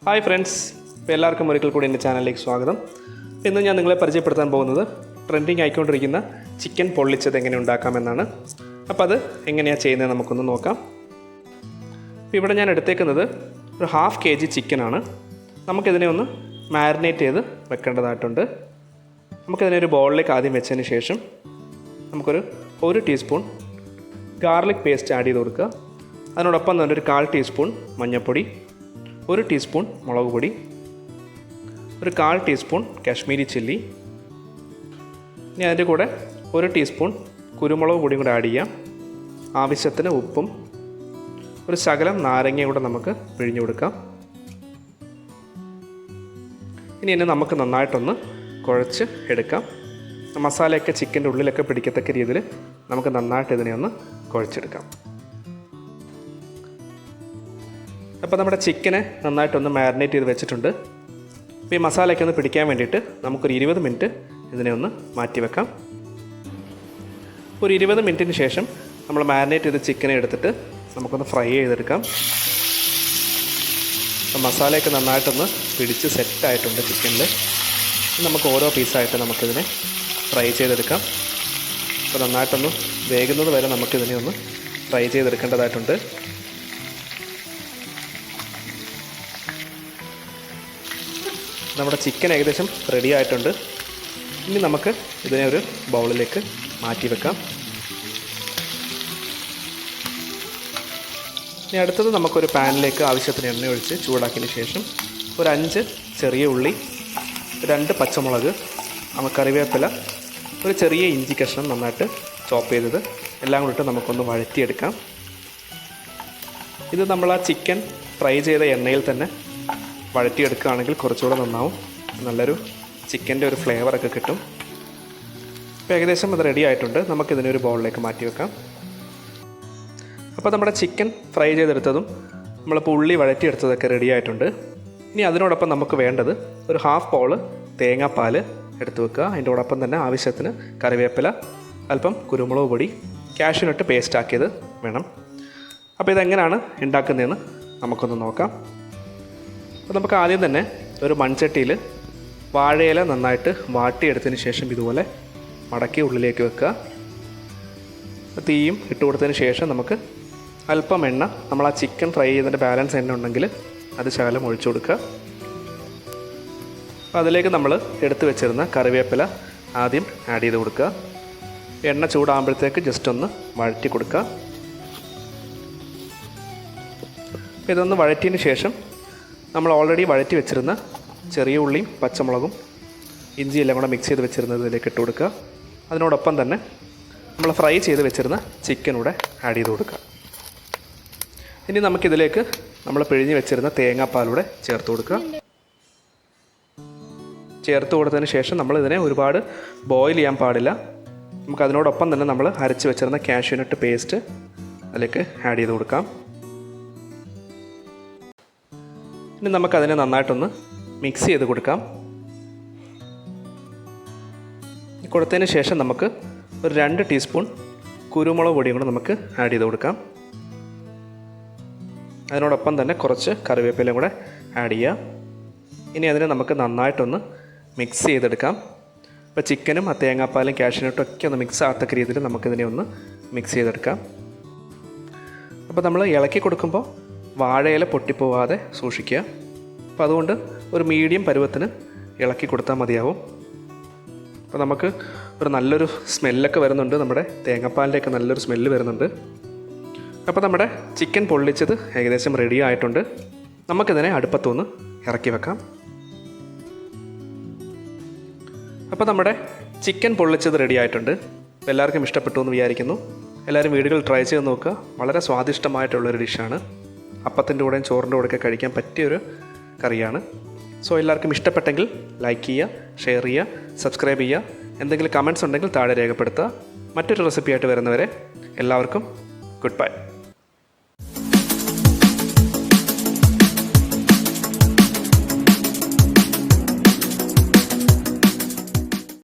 Hi friends, എല്ലാവർക്കും ഒരിക്കൽ കൂടി എൻ്റെ ചാനലിലേക്ക് സ്വാഗതം. ഇന്ന് ഞാൻ നിങ്ങളെ പരിചയപ്പെടുത്താൻ പോകുന്നത് ട്രെൻഡിങ് ആയിക്കൊണ്ടിരിക്കുന്ന ചിക്കൻ പൊള്ളിച്ചത് എങ്ങനെ ഉണ്ടാക്കാമെന്നാണ്. അപ്പോൾ അത് എങ്ങനെയാണ് ചെയ്യുന്നത് നമുക്കൊന്ന് നോക്കാം. അപ്പോൾ ഇവിടെ ഞാൻ എടുത്തേക്കുന്നത് ഒരു 1/2 kg ചിക്കനാണ്. നമുക്കിതിനെ ഒന്ന് മാരിനേറ്റ് ചെയ്ത് വെക്കേണ്ടതായിട്ടുണ്ട്. നമുക്കിതിനെ ഒരു ബൗളിലേക്ക് ആദ്യം വെച്ചതിന് ശേഷം നമുക്കൊരു 1 ടീസ്പൂൺ ഗാർലിക് പേസ്റ്റ് ആഡ് ചെയ്ത് കൊടുക്കുക. അതിനോടൊപ്പം തന്നെ ഒരു 1/4 ടീസ്പൂൺ മഞ്ഞൾപ്പൊടി, 1 ടീസ്പൂൺ മുളക് പൊടി, ഒരു 1/4 ടീസ്പൂൺ കാശ്മീരി ചില്ലി, ഇനി അതിൻ്റെ കൂടെ 1 ടീസ്പൂൺ കുരുമുളക് പൊടിയും കൂടെ ആഡ് ചെയ്യാം. ആവശ്യത്തിന് ഉപ്പും ഒരു ശകലം നാരങ്ങയും കൂടെ നമുക്ക് പിഴിഞ്ഞു കൊടുക്കാം. ഇനി എന്നെ നമുക്ക് നന്നായിട്ടൊന്ന് കുഴച്ച് എടുക്കാം. മസാലയൊക്കെ ചിക്കൻ്റെ ഉള്ളിലൊക്കെ പിടിക്കത്തക്ക രീതിയിൽ നമുക്ക് നന്നായിട്ട് ഇതിനെ ഒന്ന് കുഴച്ചെടുക്കാം. അപ്പോൾ നമ്മുടെ ചിക്കനെ നന്നായിട്ടൊന്ന് മാരിനേറ്റ് ചെയ്ത് വെച്ചിട്ടുണ്ട്. അപ്പോൾ ഈ മസാലയൊക്കെ ഒന്ന് പിടിക്കാൻ വേണ്ടിയിട്ട് നമുക്കൊരു 20 മിനിറ്റ് ഇതിനെ ഒന്ന് മാറ്റി വെക്കാം. ഒരു 20 മിനിറ്റിന് ശേഷം നമ്മൾ മാരിനേറ്റ് ചെയ്ത ചിക്കനെ എടുത്തിട്ട് നമുക്കൊന്ന് ഫ്രൈ ചെയ്തെടുക്കാം. അപ്പോൾ മസാലയൊക്കെ നന്നായിട്ടൊന്ന് പിടിച്ച് സെറ്റായിട്ടുണ്ട് ചിക്കനിൽ. നമുക്ക് ഓരോ പീസായിട്ട് നമുക്കിതിനെ ഫ്രൈ ചെയ്തെടുക്കാം. അപ്പോൾ നന്നായിട്ടൊന്ന് വേകുന്നത് വരെ നമുക്കിതിനെ ഒന്ന് ഫ്രൈ ചെയ്തെടുക്കേണ്ടതായിട്ടുണ്ട്. നമ്മുടെ ചിക്കൻ ഏകദേശം റെഡി ആയിട്ടുണ്ട്. ഇനി നമുക്ക് ഇതിനെ ഒരു ബൗളിലേക്ക് മാറ്റി വെക്കാം. ഇനി അടുത്തത് നമുക്കൊരു പാനിലേക്ക് ആവശ്യത്തിന് എണ്ണ ഒഴിച്ച് ചൂടാക്കിയതിന് ശേഷം ഒരു 5 ചെറിയ ഉള്ളി, 2 പച്ചമുളക്, കറിവേപ്പില, ഒരു ചെറിയ ഇഞ്ചി കഷ്ണം നന്നായിട്ട് ചോപ്പ് ചെയ്തത് എല്ലാം കൂടിയിട്ട് നമുക്കൊന്ന് വഴറ്റിയെടുക്കാം. ഇത് നമ്മൾ ആ ചിക്കൻ ഫ്രൈ ചെയ്ത എണ്ണയിൽ തന്നെ വഴറ്റിയെടുക്കുകയാണെങ്കിൽ കുറച്ചുകൂടെ നന്നാവും. നല്ലൊരു ചിക്കൻ്റെ ഒരു ഫ്ലേവറൊക്കെ കിട്ടും. ഇപ്പോൾ ഏകദേശം അത് റെഡി ആയിട്ടുണ്ട്. നമുക്കിതിനൊരു ബൗളിലേക്ക് മാറ്റി വെക്കാം. അപ്പോൾ നമ്മുടെ ചിക്കൻ ഫ്രൈ ചെയ്തെടുത്തതും നമ്മളിപ്പോൾ ഉള്ളി വഴറ്റിയെടുത്തതൊക്കെ റെഡി ആയിട്ടുണ്ട്. ഇനി അതിനോടൊപ്പം നമുക്ക് വേണ്ടത് ഒരു 1/2 ബൗൾ തേങ്ങാപ്പാൽ എടുത്ത് വെക്കുക. അതിൻ്റെ കൂടൊപ്പം തന്നെ ആവശ്യത്തിന് കറിവേപ്പില, അല്പം കുരുമുളക് പൊടി, കാഷ്യൂനട്ട് പേസ്റ്റ് ആക്കിയത് വേണം. അപ്പോൾ ഇതെങ്ങനെയാണ് ഉണ്ടാക്കുന്നതെന്ന് നമുക്കൊന്ന് നോക്കാം. അപ്പോൾ നമുക്ക് ആദ്യം തന്നെ ഒരു മൺചട്ടിയിൽ വാഴയില നന്നായിട്ട് വാട്ടിയെടുത്തതിന് ശേഷം ഇതുപോലെ മടക്കി ഉള്ളിലേക്ക് വെക്കുക. തീയും ഇട്ട് കൊടുത്തതിന് ശേഷം നമുക്ക് അല്പം എണ്ണ, നമ്മൾ ആ ചിക്കൻ ഫ്രൈ ചെയ്തതിൻ്റെ ബാലൻസ് എണ്ണ ഉണ്ടെങ്കിൽ അത് ശകലം ഒഴിച്ചു കൊടുക്കുക. അപ്പോൾ അതിലേക്ക് നമ്മൾ എടുത്ത് വെച്ചിരുന്ന കറിവേപ്പില ആദ്യം ആഡ് ചെയ്ത് കൊടുക്കുക. എണ്ണ ചൂടാകുമ്പോഴത്തേക്ക് ജസ്റ്റ് ഒന്ന് വഴറ്റി കൊടുക്കുക. അപ്പോൾ ഇതൊന്ന് വഴറ്റിയതിന് ശേഷം നമ്മൾ ഓൾറെഡി വഴറ്റി വെച്ചിരുന്ന ചെറിയ ഉള്ളിയും പച്ചമുളകും ഇഞ്ചി എല്ലാം കൂടെ മിക്സ് ചെയ്ത് വെച്ചിരുന്നത് ഇതിലേക്ക് ഇട്ട് കൊടുക്കുക. അതിനോടൊപ്പം തന്നെ നമ്മൾ ഫ്രൈ ചെയ്ത് വെച്ചിരുന്ന ചിക്കനൂടെ ആഡ് ചെയ്ത് കൊടുക്കുക. ഇനി നമുക്കിതിലേക്ക് നമ്മൾ പിഴിഞ്ഞ് വെച്ചിരുന്ന തേങ്ങാപ്പാലൂടെ ചേർത്ത് കൊടുക്കുക. ചേർത്ത് കൊടുത്തതിന് ശേഷം നമ്മൾ ഇതിനെ ഒരുപാട് ബോയിൽ ചെയ്യാൻ പാടില്ല. നമുക്ക് അതിനോടൊപ്പം തന്നെ നമ്മൾ അരച്ച് വെച്ചിരുന്ന കാഷ്യൂനട്ട് പേസ്റ്റ് അതിലേക്ക് ആഡ് ചെയ്ത് കൊടുക്കാം. ഇനി നമുക്കതിനെ നന്നായിട്ടൊന്ന് മിക്സ് ചെയ്ത് കൊടുക്കാം. കൊടുത്തതിന് ശേഷം നമുക്ക് ഒരു 2 ടീസ്പൂൺ കുരുമുളക് പൊടിയും കൂടെ നമുക്ക് ആഡ് ചെയ്ത് കൊടുക്കാം. അതിനോടൊപ്പം തന്നെ കുറച്ച് കറിവേപ്പിലയും കൂടെ ആഡ് ചെയ്യാം. ഇനി അതിനെ നമുക്ക് നന്നായിട്ടൊന്ന് മിക്സ് ചെയ്തെടുക്കാം. ഇപ്പോൾ ചിക്കനും ആ തേങ്ങാപ്പാലും കാഷ്യൂനട്ടും ഒക്കെ ഒന്ന് മിക്സ് ആകത്തക്ക രീതിയിൽ നമുക്കിതിനെ ഒന്ന് മിക്സ് ചെയ്തെടുക്കാം. അപ്പോൾ നമ്മൾ ഇളക്കി കൊടുക്കുമ്പോൾ വാഴയില പൊട്ടിപ്പോവാതെ സൂക്ഷിക്കുക. അപ്പോൾ അതുകൊണ്ട് ഒരു മീഡിയം പരുവത്തിന് ഇളക്കി കൊടുത്താൽ മതിയാവും. അപ്പോൾ നമുക്ക് ഒരു നല്ലൊരു സ്മെല്ലൊക്കെ വരുന്നുണ്ട്. നമ്മുടെ തേങ്ങാപ്പാലിൻ്റെയൊക്കെ നല്ലൊരു സ്മെല്ല് വരുന്നുണ്ട്. അപ്പോൾ നമ്മുടെ ചിക്കൻ പൊള്ളിച്ചത് ഏകദേശം റെഡി ആയിട്ടുണ്ട്. നമുക്കിതിനെ അടുപ്പത്തുനിന്ന് ഇറക്കി വെക്കാം. അപ്പോൾ നമ്മുടെ ചിക്കൻ പൊള്ളിച്ചത് റെഡി ആയിട്ടുണ്ട്. അപ്പോൾ എല്ലാവർക്കും ഇഷ്ടപ്പെട്ടു എന്ന് വിചാരിക്കുന്നു. എല്ലാവരും വീടുകളിൽ ട്രൈ ചെയ്ത് നോക്കുക. വളരെ സ്വാദിഷ്ടമായിട്ടുള്ളൊരു ഡിഷാണ്. അപ്പത്തിൻ്റെ കൂടെയും ചോറിൻ്റെ കൂടെയൊക്കെ കഴിക്കാൻ പറ്റിയൊരു കറിയാണ്. സോ എല്ലാവർക്കും ഇഷ്ടപ്പെട്ടെങ്കിൽ ലൈക്ക് ചെയ്യുക, ഷെയർ ചെയ്യുക, സബ്സ്ക്രൈബ് ചെയ്യുക. എന്തെങ്കിലും കമൻറ്റ്സ് ഉണ്ടെങ്കിൽ താഴെ രേഖപ്പെടുത്തുക. മറ്റൊരു റെസിപ്പിയായിട്ട് വരുന്നവരെ എല്ലാവർക്കും ഗുഡ് ബൈ.